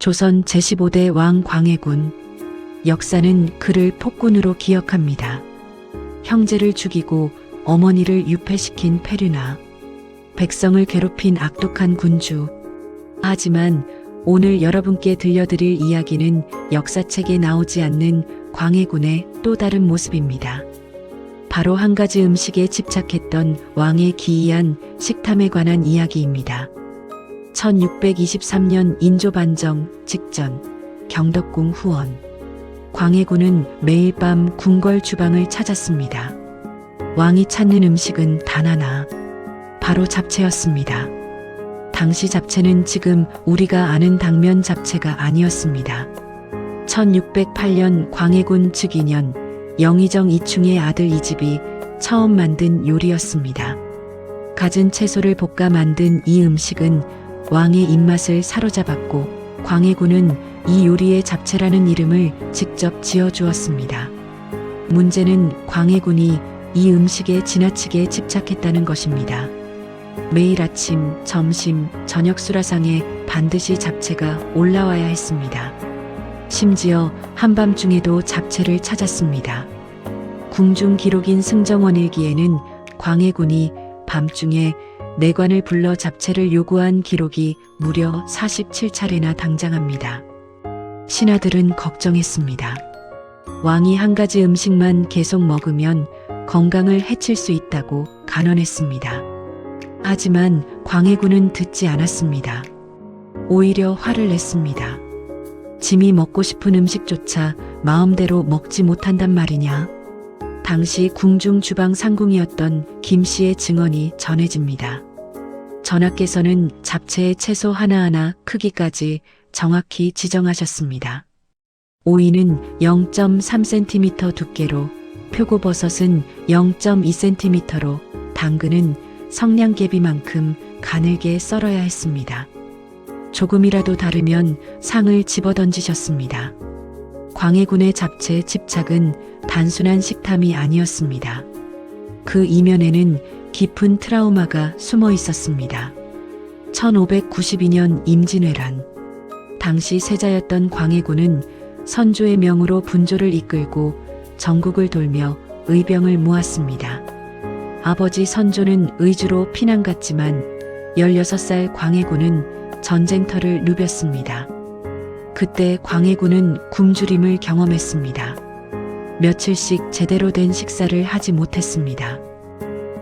조선 제15대 왕 광해군. 역사는 그를 폭군으로 기억합니다. 형제를 죽이고 어머니를 유폐시킨 패륜아. 백성을 괴롭힌 악독한 군주. 하지만 오늘 여러분께 들려드릴 이야기는 역사책에 나오지 않는 광해군의 또 다른 모습입니다. 바로 한 가지 음식에 집착했던 왕의 기이한 식탐에 관한 이야기입니다. 1623년 인조반정 직전 경덕궁 후원. 광해군은 매일 밤 궁궐 주방을 찾았습니다. 왕이 찾는 음식은 단 하나, 바로 잡채였습니다. 당시 잡채는 지금 우리가 아는 당면 잡채가 아니었습니다. 1608년 광해군 즉위년 영의정 이충의 아들 이집이 처음 만든 요리였습니다. 갖은 채소를 볶아 만든 이 음식은 왕의 입맛을 사로잡았고 광해군은 이 요리에 잡채라는 이름을 직접 지어주었습니다. 문제는 광해군이 이 음식에 지나치게 집착했다는 것입니다. 매일 아침, 점심, 저녁 수라상에 반드시 잡채가 올라와야 했습니다. 심지어 한밤중에도 잡채를 찾았습니다. 궁중 기록인 승정원일기에는 광해군이 밤중에 내관을 불러 잡채를 요구한 기록이 무려 47차례나 등장합니다. 신하들은 걱정했습니다. 왕이 한 가지 음식만 계속 먹으면 건강을 해칠 수 있다고 간언했습니다. 하지만 광해군은 듣지 않았습니다. 오히려 화를 냈습니다. 짐이 먹고 싶은 음식조차 마음대로 먹지 못한단 말이냐. 당시 궁중 주방 상궁이었던 김씨의 증언이 전해집니다. 전하께서는 잡채의 채소 하나하나 크기까지 정확히 지정하셨습니다. 오이는 0.3cm 두께로, 표고버섯은 0.2cm로, 당근은 성냥개비만큼 가늘게 썰어야 했습니다. 조금이라도 다르면 상을 집어던지셨습니다. 광해군의 잡채 집착은 단순한 식탐이 아니었습니다. 그 이면에는 깊은 트라우마가 숨어 있었습니다. 1592년 임진왜란. 당시 세자였던 광해군은 선조의 명으로 분조를 이끌고 전국을 돌며 의병을 모았습니다. 아버지 선조는 의주로 피난 갔지만 16살 광해군은 전쟁터를 누볐습니다. 그때 광해군은 굶주림을 경험했습니다. 며칠씩 제대로 된 식사를 하지 못했습니다.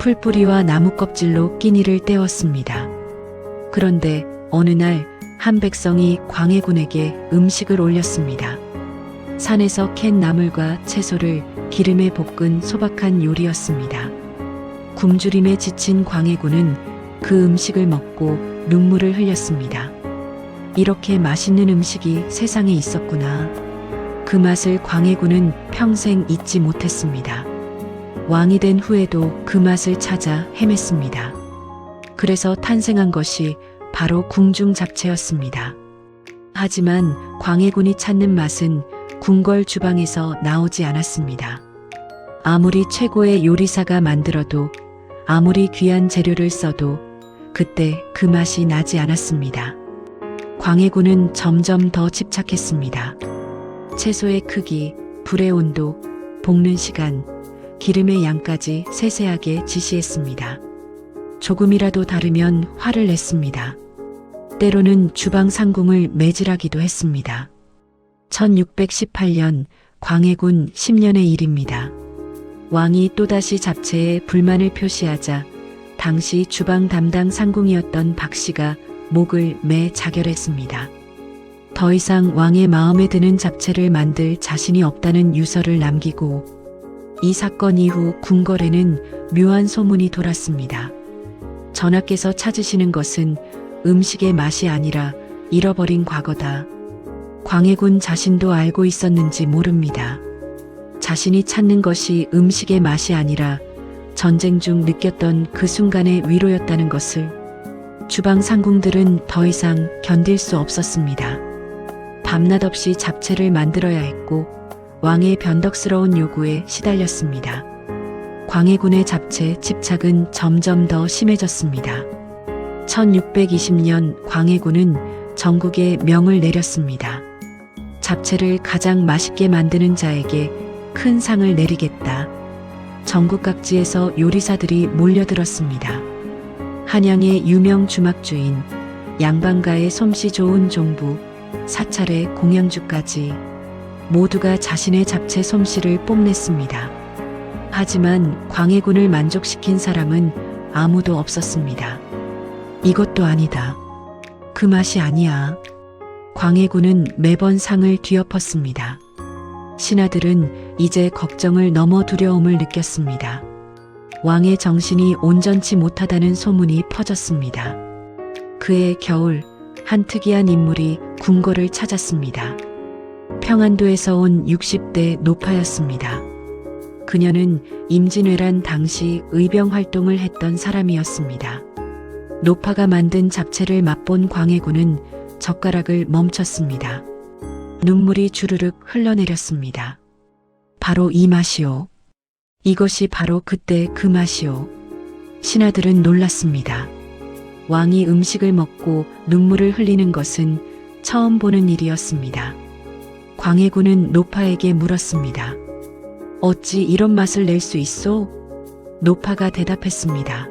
풀뿌리와 나무 껍질로 끼니를 때웠습니다. 그런데 어느 날 한 백성이 광해군에게 음식을 올렸습니다. 산에서 캔 나물과 채소를 기름에 볶은 소박한 요리였습니다. 굶주림에 지친 광해군은 그 음식을 먹고 눈물을 흘렸습니다. 이렇게 맛있는 음식이 세상에 있었구나. 그 맛을 광해군은 평생 잊지 못했습니다. 왕이 된 후에도 그 맛을 찾아 헤맸습니다. 그래서 탄생한 것이 바로 궁중 잡채였습니다. 하지만 광해군이 찾는 맛은 궁궐 주방에서 나오지 않았습니다. 아무리 최고의 요리사가 만들어도, 아무리 귀한 재료를 써도 그때 그 맛이 나지 않았습니다. 광해군은 점점 더 집착했습니다. 채소의 크기, 불의 온도, 볶는 시간, 기름의 양까지 세세하게 지시했습니다. 조금이라도 다르면 화를 냈습니다. 때로는 주방 상궁을 매질하기도 했습니다. 1618년 광해군 10년의 일입니다. 왕이 또다시 잡채에 불만을 표시하자 당시 주방 담당 상궁이었던 박씨가 목을 매 자결했습니다. 더 이상 왕의 마음에 드는 잡채를 만들 자신이 없다는 유서를 남기고, 이 사건 이후 궁궐에는 묘한 소문이 돌았습니다. 전하께서 찾으시는 것은 음식의 맛이 아니라 잃어버린 과거다. 광해군 자신도 알고 있었는지 모릅니다. 자신이 찾는 것이 음식의 맛이 아니라 전쟁 중 느꼈던 그 순간의 위로였다는 것을 주방 상궁들은 더 이상 견딜 수 없었습니다. 밤낮 없이 잡채를 만들어야 했고 왕의 변덕스러운 요구에 시달렸습니다. 광해군의 잡채 집착은 점점 더 심해졌습니다. 1620년 광해군은 전국에 명을 내렸습니다. 잡채를 가장 맛있게 만드는 자에게 큰 상을 내리겠다. 전국 각지에서 요리사들이 몰려들었습니다. 한양의 유명 주막주인, 양반가의 솜씨 좋은 종부, 사찰의 공양주까지 모두가 자신의 잡채 솜씨를 뽐냈습니다. 하지만 광해군을 만족시킨 사람은 아무도 없었습니다. 이것도 아니다. 그 맛이 아니야. 광해군은 매번 상을 뒤엎었습니다. 신하들은 이제 걱정을 넘어 두려움을 느꼈습니다. 왕의 정신이 온전치 못하다는 소문이 퍼졌습니다. 그해 겨울 한 특이한 인물이 궁궐을 찾았습니다. 평안도에서 온 60대 노파였습니다. 그녀는 임진왜란 당시 의병 활동을 했던 사람이었습니다. 노파가 만든 잡채를 맛본 광해군은 젓가락을 멈췄습니다. 눈물이 주르륵 흘러내렸습니다. 바로 이 맛이오. 이것이 바로 그때 그 맛이오. 신하들은 놀랐습니다. 왕이 음식을 먹고 눈물을 흘리는 것은 처음 보는 일이었습니다. 광해군은 노파에게 물었습니다. 어찌 이런 맛을 낼 수 있소? 노파가 대답했습니다.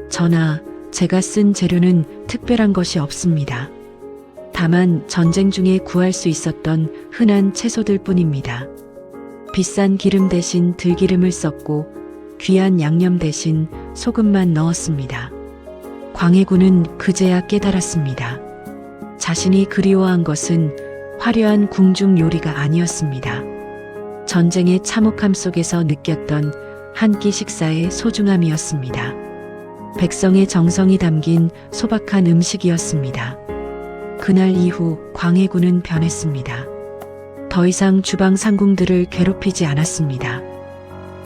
전하, 제가 쓴 재료는 특별한 것이 없습니다. 다만 전쟁 중에 구할 수 있었던 흔한 채소들 뿐입니다. 비싼 기름 대신 들기름을 썼고 귀한 양념 대신 소금만 넣었습니다. 광해군은 그제야 깨달았습니다. 자신이 그리워한 것은 화려한 궁중 요리가 아니었습니다. 전쟁의 참혹함 속에서 느꼈던 한 끼 식사의 소중함이었습니다. 백성의 정성이 담긴 소박한 음식이었습니다. 그날 이후 광해군은 변했습니다. 더 이상 주방 상궁들을 괴롭히지 않았습니다.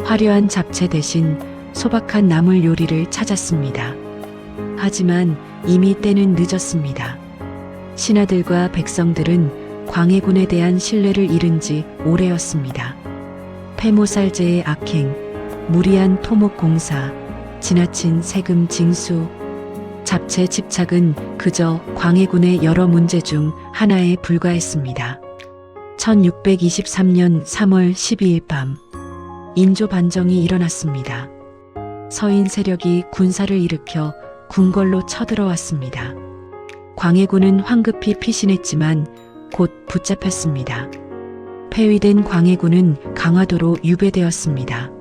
화려한 잡채 대신 소박한 나물 요리를 찾았습니다. 하지만 이미 때는 늦었습니다. 신하들과 백성들은 광해군에 대한 신뢰를 잃은 지 오래였습니다. 폐모살제의 악행, 무리한 토목 공사, 지나친 세금 징수, 잡채 집착은 그저 광해군의 여러 문제 중 하나에 불과했습니다. 1623년 3월 12일 밤, 인조 반정이 일어났습니다. 서인 세력이 군사를 일으켜 궁궐로 쳐들어왔습니다. 광해군은 황급히 피신했지만 곧 붙잡혔습니다. 폐위된 광해군은 강화도로 유배되었습니다.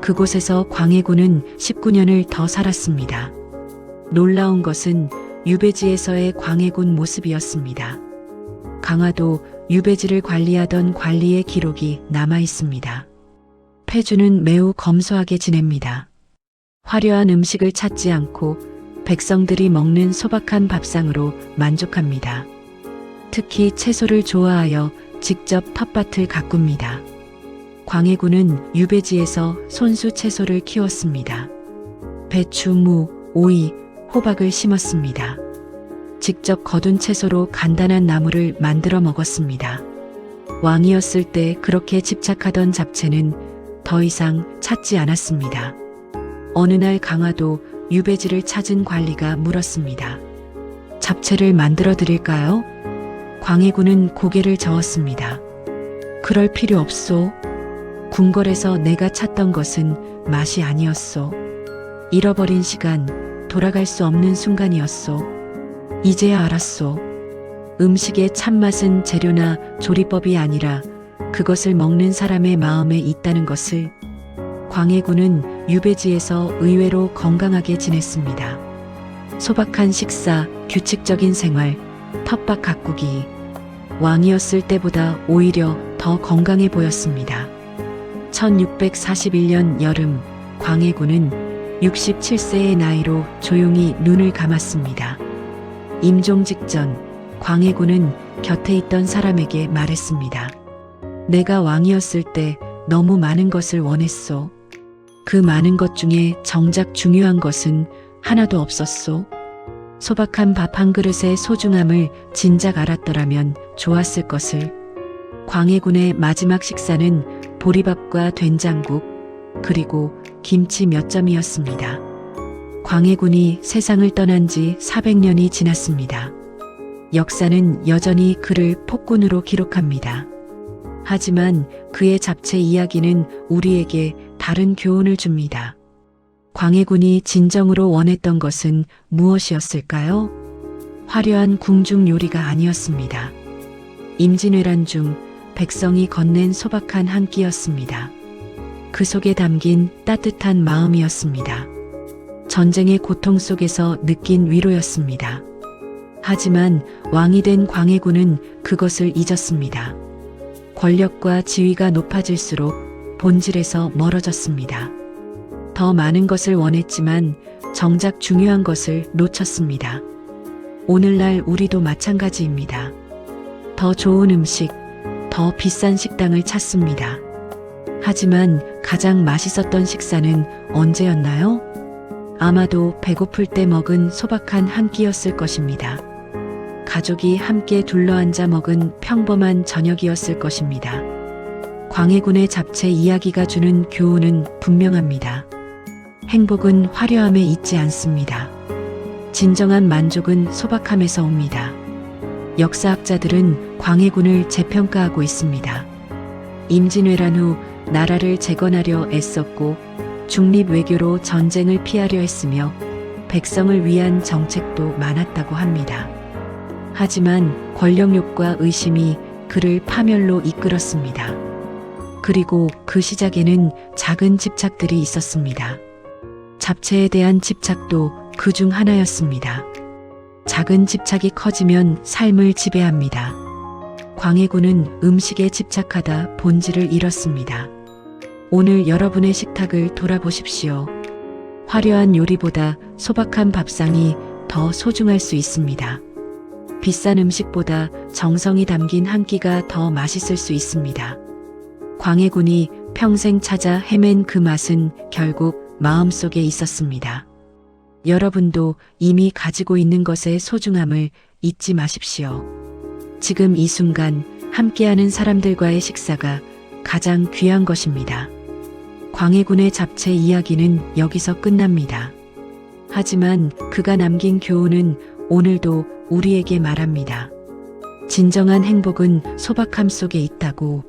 그곳에서 광해군은 19년을 더 살았습니다. 놀라운 것은 유배지에서의 광해군 모습이었습니다. 강화도 유배지를 관리하던 관리의 기록이 남아 있습니다. 폐주는 매우 검소하게 지냅니다. 화려한 음식을 찾지 않고 백성들이 먹는 소박한 밥상으로 만족합니다. 특히 채소를 좋아하여 직접 텃밭을 가꿉니다. 광해군은 유배지에서 손수 채소를 키웠습니다. 배추, 무, 오이, 호박을 심었습니다. 직접 거둔 채소로 간단한 나물을 만들어 먹었습니다. 왕이었을 때 그렇게 집착하던 잡채는 더 이상 찾지 않았습니다. 어느 날 강화도 유배지를 찾은 관리가 물었습니다. 잡채를 만들어 드릴까요? 광해군은 고개를 저었습니다. 그럴 필요 없소. 궁궐에서 내가 찾던 것은 맛이 아니었소. 잃어버린 시간, 돌아갈 수 없는 순간이었소. 이제야 알았소. 음식의 참맛은 재료나 조리법이 아니라 그것을 먹는 사람의 마음에 있다는 것을. 광해군은 유배지에서 의외로 건강하게 지냈습니다. 소박한 식사, 규칙적인 생활, 텃밭 가꾸기. 왕이었을 때보다 오히려 더 건강해 보였습니다. 1641년 여름, 광해군은 67세의 나이로 조용히 눈을 감았습니다. 임종 직전, 광해군은 곁에 있던 사람에게 말했습니다. 내가 왕이었을 때 너무 많은 것을 원했소. 그 많은 것 중에 정작 중요한 것은 하나도 없었소. 소박한 밥 한 그릇의 소중함을 진작 알았더라면 좋았을 것을. 광해군의 마지막 식사는 보리밥과 된장국, 그리고 김치 몇 점이었습니다. 광해군이 세상을 떠난 지 400년이 지났습니다. 역사는 여전히 그를 폭군으로 기록합니다. 하지만 그의 잡채 이야기는 우리에게 다른 교훈을 줍니다. 광해군이 진정으로 원했던 것은 무엇이었을까요? 화려한 궁중 요리가 아니었습니다. 임진왜란 중 백성이 건넨 소박한 한 끼였습니다. 그 속에 담긴 따뜻한 마음이었습니다. 전쟁의 고통 속에서 느낀 위로였습니다. 하지만 왕이 된 광해군은 그것을 잊었습니다. 권력과 지위가 높아질수록 본질에서 멀어졌습니다. 더 많은 것을 원했지만 정작 중요한 것을 놓쳤습니다. 오늘날 우리도 마찬가지입니다. 더 좋은 음식, 더 비싼 식당을 찾습니다. 하지만 가장 맛있었던 식사는 언제였나요? 아마도 배고플 때 먹은 소박한 한 끼였을 것입니다. 가족이 함께 둘러앉아 먹은 평범한 저녁이었을 것입니다. 광해군의 잡채 이야기가 주는 교훈은 분명합니다. 행복은 화려함에 있지 않습니다. 진정한 만족은 소박함에서 옵니다. 역사학자들은 광해군을 재평가하고 있습니다. 임진왜란 후 나라를 재건하려 애썼고 중립 외교로 전쟁을 피하려 했으며 백성을 위한 정책도 많았다고 합니다. 하지만 권력욕과 의심이 그를 파멸로 이끌었습니다. 그리고 그 시작에는 작은 집착들이 있었습니다. 잡채에 대한 집착도 그 중 하나였습니다. 작은 집착이 커지면 삶을 지배합니다. 광해군은 음식에 집착하다 본질을 잃었습니다. 오늘 여러분의 식탁을 돌아보십시오. 화려한 요리보다 소박한 밥상이 더 소중할 수 있습니다. 비싼 음식보다 정성이 담긴 한 끼가 더 맛있을 수 있습니다. 광해군이 평생 찾아 헤맨 그 맛은 결국 마음속에 있었습니다. 여러분도 이미 가지고 있는 것의 소중함을 잊지 마십시오. 지금 이 순간 함께하는 사람들과의 식사가 가장 귀한 것입니다. 광해군의 잡채 이야기는 여기서 끝납니다. 하지만 그가 남긴 교훈은 오늘도 우리에게 말합니다. 진정한 행복은 소박함 속에 있다고.